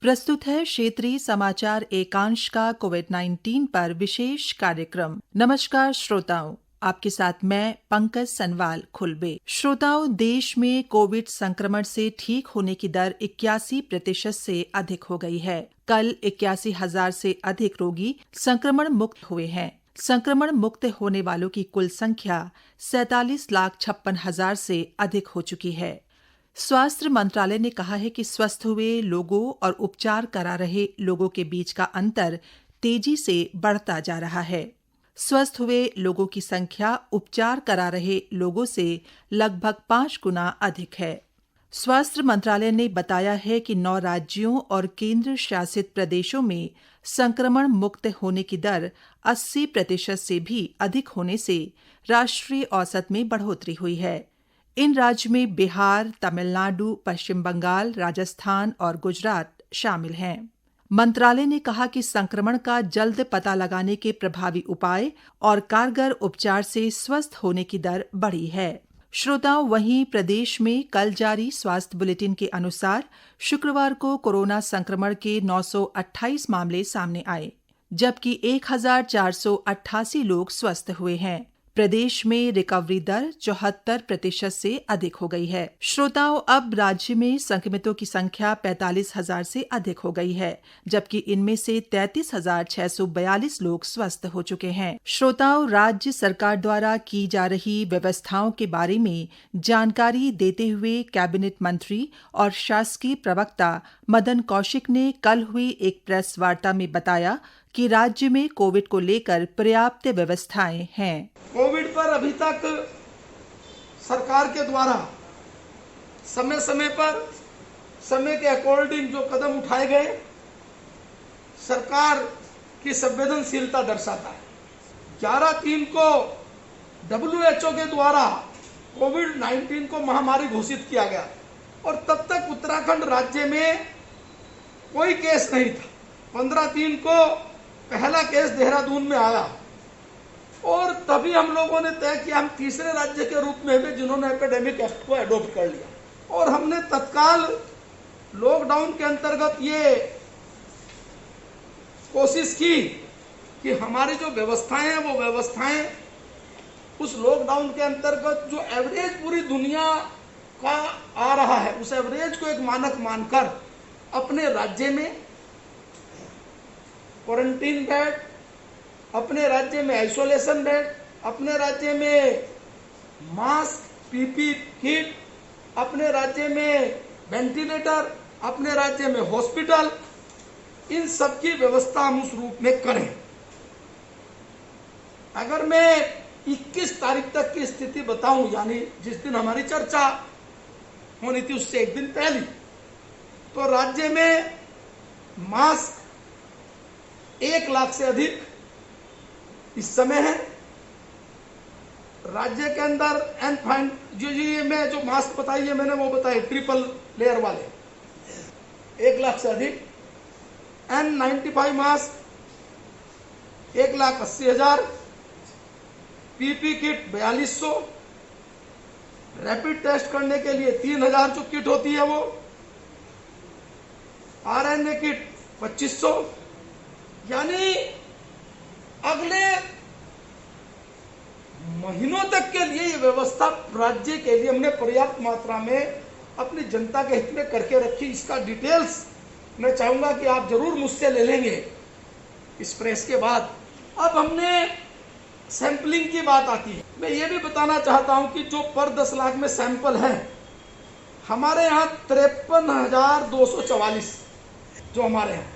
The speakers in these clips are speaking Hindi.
प्रस्तुत है क्षेत्रीय समाचार एकांश का कोविड-19 पर विशेष कार्यक्रम। नमस्कार श्रोताओं, आपके साथ मैं पंकज सनवाल खुलबे। श्रोताओं, देश में कोविड संक्रमण से ठीक होने की दर 81% से अधिक हो गई है। कल 81,000 से अधिक रोगी संक्रमण मुक्त हुए हैं। संक्रमण मुक्त होने वालों की कुल संख्या 47,56,000 से अधिक हो चुकी है। स्वास्थ्य मंत्रालय ने कहा है कि स्वस्थ हुए लोगों और उपचार करा रहे लोगों के बीच का अंतर तेजी से बढ़ता जा रहा है। स्वस्थ हुए लोगों की संख्या उपचार करा रहे लोगों से लगभग 5 गुना अधिक है। स्वास्थ्य मंत्रालय ने बताया है कि 9 राज्यों और केंद्र शासित प्रदेशों में संक्रमण मुक्त होने की दर 80% से भी अधिक होने से राष्ट्रीय औसत में बढ़ोतरी हुई है। इन राज्यों में बिहार, तमिलनाडु, पश्चिम बंगाल, राजस्थान और गुजरात शामिल हैं। मंत्रालय ने कहा कि संक्रमण का जल्द पता लगाने के प्रभावी उपाय और कारगर उपचार से स्वस्थ होने की दर बढ़ी है। श्रोताओं, वहीं प्रदेश में कल जारी स्वास्थ्य बुलेटिन के अनुसार शुक्रवार को कोरोना संक्रमण के 928 मामले सामने आए, जबकि 1,488 लोग स्वस्थ हुए हैं। प्रदेश में रिकवरी दर 74% से अधिक हो गई है। श्रोताओं, अब राज्य में संक्रमितों की संख्या 45,000 से अधिक हो गई है, जबकि इनमें से 33,642 लोग स्वस्थ हो चुके हैं। श्रोताओं, राज्य सरकार द्वारा की जा रही व्यवस्थाओं के बारे में जानकारी देते हुए कैबिनेट मंत्री और शासकीय प्रवक्ता मदन कौशिक ने कल हुई एक प्रेस वार्ता में बताया कि राज्य में कोविड को लेकर पर्याप्त व्यवस्थाएं हैं। कोविड पर अभी तक सरकार के द्वारा समय समय पर समय के अकॉर्डिंग जो कदम उठाए गए, सरकार की संवेदनशीलता दर्शाता है। 11/3 को WHO के द्वारा कोविड-19 को महामारी घोषित किया गया और तब तक उत्तराखंड राज्य में कोई केस नहीं था। 15/3 को पहला केस देहरादून में आया और तभी हम लोगों ने तय किया हम तीसरे राज्य के रूप में हुए जिन्होंने एपिडेमिक एक्ट को अडॉप्ट कर लिया और हमने तत्काल लॉकडाउन के अंतर्गत ये कोशिश की कि हमारी जो व्यवस्थाएं हैं वो व्यवस्थाएं उस लॉकडाउन के अंतर्गत जो एवरेज पूरी दुनिया का आ रहा है उस एवरेज को एक मानक मानकर अपने राज्य में क्वारंटीन बेड, अपने राज्य में आइसोलेशन बेड, अपने राज्य में मास्क, पीपी किट, अपने राज्य में वेंटिलेटर, अपने राज्य में हॉस्पिटल, इन सब की व्यवस्था हम उस रूप में करें। अगर मैं 21 तारीख तक की स्थिति बताऊं, यानी जिस दिन हमारी चर्चा होनी थी उससे एक दिन पहले, तो राज्य में मास्क 1 लाख से अधिक इस समय है। राज्य के अंदर N5 जो मैं जो मास्क बताई है मैंने वो बताए ट्रिपल लेयर वाले 1 लाख से अधिक, N95 mask 1,80,000, PP kit 4,200, rapid test करने के लिए 3,000 जो किट होती है वो, RNA किट 2,500, यानी अगले महीनों तक के लिए ये व्यवस्था राज्य के लिए हमने पर्याप्त मात्रा में अपनी जनता के हित में करके रखी। इसका डिटेल्स मैं चाहूंगा कि आप जरूर मुझसे ले लेंगे इस प्रेस के बाद। अब हमने सैंपलिंग की बात आती है, मैं ये भी बताना चाहता हूं कि जो पर 10 लाख में सैंपल है हमारे यहाँ 53,244 जो हमारे यहाँ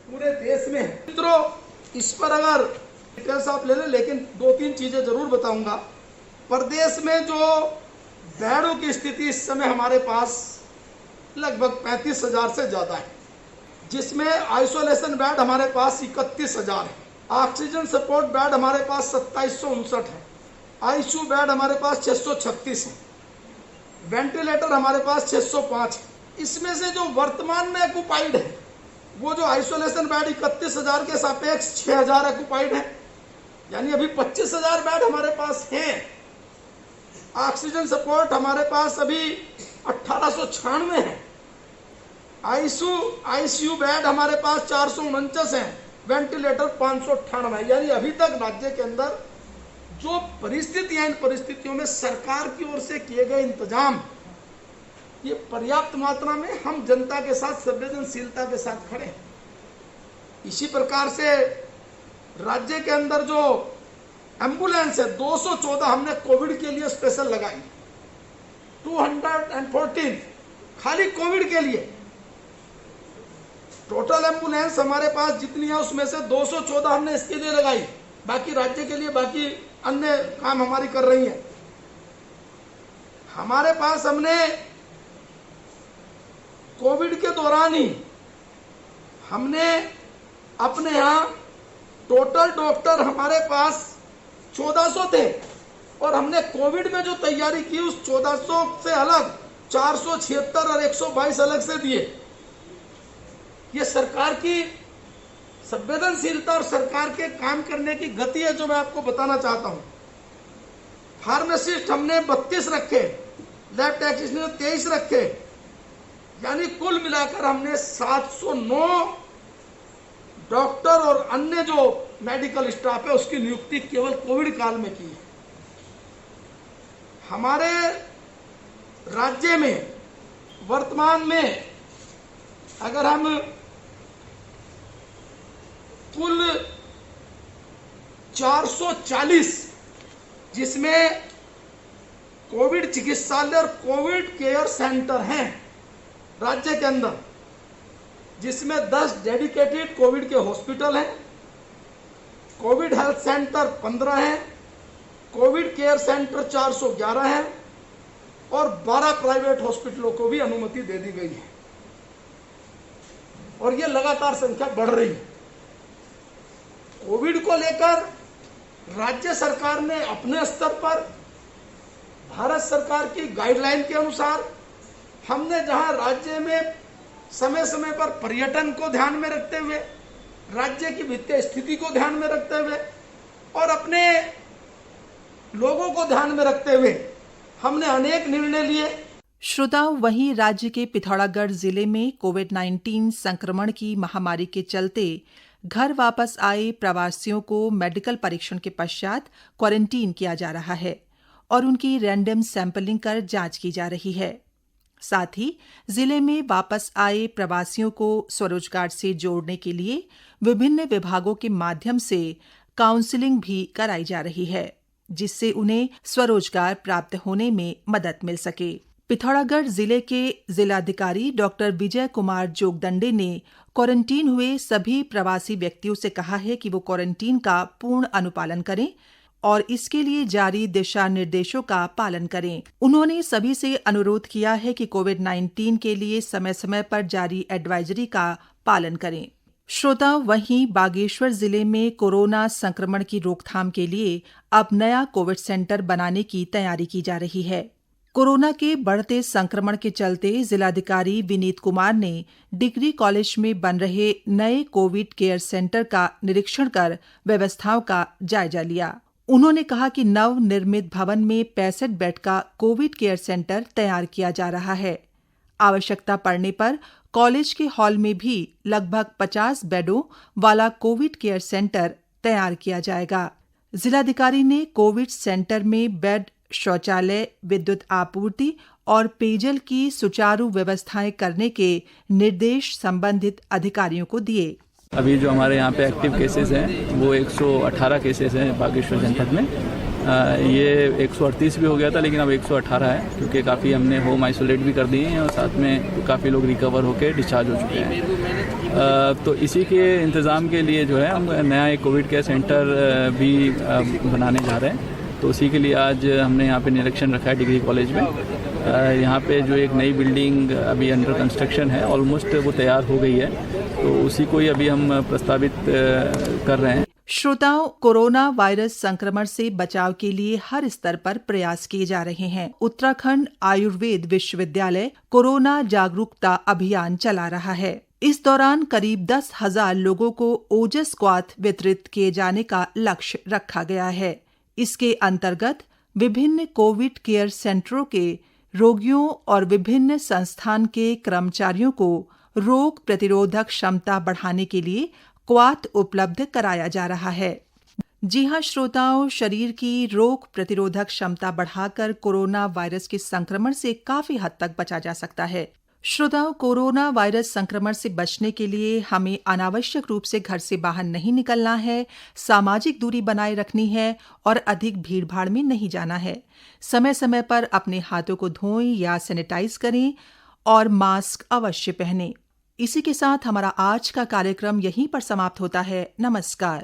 पूरे देश में। मित्रों, इस पर अगर डिटेल्स आप ले लें, लेकिन 2-3 चीजें जरूर बताऊंगा। प्रदेश में जो बेडों की स्थिति इस समय हमारे पास लगभग 35,000 से ज्यादा है, जिसमें आइसोलेशन बेड हमारे पास 31,000 है, ऑक्सीजन सपोर्ट बेड हमारे पास 2759 है, आईसीयू बेड हमारे पास 636 है, वेंटिलेटर हमारे पास 605 है। इसमें से जो वर्तमान में ऑक्युपाइड है वो जो आइसोलेशन बेड 31,000 के सापेक्ष 6,000 ऑक्युपाइड है, यानी अभी 25,000 बेड हमारे पास हैं। ऑक्सीजन सपोर्ट हमारे पास अभी 1,896 है। आईसीयू बेड हमारे पास 449 हैं, वेंटिलेटर 598 है। यानी अभी तक राज्य के अंदर जो परिस्थितियां, इन परिस्थितियों में सरकार की ओर से किए गए इंतजाम, ये पर्याप्त मात्रा में हम जनता के साथ संवेदनशीलता के साथ खड़े हैं। इसी प्रकार से राज्य के अंदर जो एम्बुलेंस है 214 हमने कोविड के लिए स्पेशल लगाई, 214 खाली कोविड के लिए। टोटल एम्बुलेंस हमारे पास जितनी है उसमें से 214 हमने इसके लिए लगाई, बाकी राज्य के लिए बाकी अन्य काम हमारी कर रही है। हमारे पास हमने कोविड के दौरान ही हमने अपने यहाँ टोटल डॉक्टर हमारे पास 1400 थे, और हमने कोविड में जो तैयारी की उस 1400 से अलग 476 और 122 अलग से दिए। ये सरकार की संवेदनशीलता और सरकार के काम करने की गति है जो मैं आपको बताना चाहता हूं। फार्मासिस्ट हमने 32 रखे, लैब टेक्नीशियन 23 रखे, यानी कुल मिलाकर हमने 709 डॉक्टर और अन्य जो मेडिकल स्टाफ है उसकी नियुक्ति केवल कोविड काल में की है। हमारे राज्य में वर्तमान में अगर हम कुल 440 जिसमें कोविड चिकित्सालय और कोविड केयर सेंटर हैं राज्य के अंदर, जिसमें 10 डेडिकेटेड कोविड के हॉस्पिटल हैं, कोविड हेल्थ सेंटर 15 हैं, कोविड केयर सेंटर 411 हैं और 12 प्राइवेट हॉस्पिटलों को भी अनुमति दे दी गई है, और ये लगातार संख्या बढ़ रही है। कोविड को लेकर राज्य सरकार ने अपने स्तर पर भारत सरकार की गाइडलाइन के अनुसार हमने जहां राज्य में समय समय पर पर्यटन को ध्यान में रखते हुए, राज्य की वित्तीय स्थिति को ध्यान में रखते हुए और अपने लोगों को ध्यान में रखते हुए हमने अनेक निर्णय लिए। श्रोताओं, वहीं राज्य के पिथौरागढ़ जिले में कोविड-19 संक्रमण की महामारी के चलते घर वापस आए प्रवासियों को मेडिकल परीक्षण के पश्चात क्वारंटीन किया जा रहा है और उनकी रैंडम सैंपलिंग कर जांच की जा रही है। साथ ही जिले में वापस आए प्रवासियों को स्वरोजगार से जोड़ने के लिए विभिन्न विभागों के माध्यम से काउंसलिंग भी कराई जा रही है, जिससे उन्हें स्वरोजगार प्राप्त होने में मदद मिल सके। पिथौरागढ़ जिले के जिलाधिकारी डॉक्टर विजय कुमार जोगदंडे ने क्वारंटीन हुए सभी प्रवासी व्यक्तियों से कहा है कि वो क्वारंटीन का पूर्ण अनुपालन करें और इसके लिए जारी दिशा निर्देशों का पालन करें। उन्होंने सभी से अनुरोध किया है कि कोविड-19 के लिए समय समय पर जारी एडवाइजरी का पालन करें। श्रोताओं, वहीं बागेश्वर जिले में कोरोना संक्रमण की रोकथाम के लिए अब नया कोविड सेंटर बनाने की तैयारी की जा रही है। कोरोना के बढ़ते संक्रमण के चलते जिलाधिकारी विनीत कुमार ने डिग्री कॉलेज में बन रहे नए कोविड केयर सेंटर का निरीक्षण कर व्यवस्थाओं का जायजा लिया। उन्होंने कहा कि नव निर्मित भवन में 65 बेड का कोविड केयर सेंटर तैयार किया जा रहा है। आवश्यकता पड़ने पर कॉलेज के हॉल में भी लगभग 50 बेडों वाला कोविड केयर सेंटर तैयार किया जाएगा। जिलाधिकारी ने कोविड सेंटर में बेड, शौचालय, विद्युत आपूर्ति और पेयजल की सुचारू व्यवस्थाएं करने के निर्देश संबंधित अधिकारियों को दिए। अभी जो हमारे यहाँ पे एक्टिव केसेस हैं वो 118 केसेस हैं बागेश्वर जनपद में। ये 138 भी हो गया था, लेकिन अब 118 है, क्योंकि काफ़ी हमने होम आइसोलेट भी कर दिए हैं और साथ में काफ़ी लोग रिकवर होकर डिस्चार्ज हो चुके हैं। तो इसी के इंतज़ाम के लिए जो है हम नया एक कोविड केयर सेंटर भी बनाने जा रहे हैं। तो उसी के लिए आज हमने यहाँ पे निरीक्षण रखा है डिग्री कॉलेज में। यहाँ पे जो एक नई बिल्डिंग अभी अंडर कंस्ट्रक्शन है, ऑलमोस्ट वो तैयार हो गई है, तो उसी को ही अभी हम प्रस्तावित कर रहे हैं। श्रोताओं, कोरोना वायरस संक्रमण से बचाव के लिए हर स्तर पर प्रयास किए जा रहे हैं। उत्तराखंड आयुर्वेद विश्वविद्यालय कोरोना जागरूकता अभियान चला रहा है। इस दौरान करीब 10,000 लोगों को ओजस क्वाथ वितरित किए जाने का लक्ष्य रखा गया है। इसके अंतर्गत विभिन्न कोविड केयर सेंटरों के रोगियों और विभिन्न संस्थान के कर्मचारियों को रोग प्रतिरोधक क्षमता बढ़ाने के लिए क्वाथ उपलब्ध कराया जा रहा है। जी हां श्रोताओं, शरीर की रोग प्रतिरोधक क्षमता बढ़ाकर कोरोना वायरस के संक्रमण से काफी हद तक बचा जा सकता है। श्रोताओं, कोरोना वायरस संक्रमण से बचने के लिए हमें अनावश्यक रूप से घर से बाहर नहीं निकलना है, सामाजिक दूरी बनाए रखनी है और अधिक भीड़-भाड़ में नहीं जाना है। समय-समय पर अपने हाथों को धोएं या सैनिटाइज करें और मास्क अवश्य पहनें। इसी के साथ हमारा आज का कार्यक्रम यहीं पर समाप्त होता है। नमस्कार।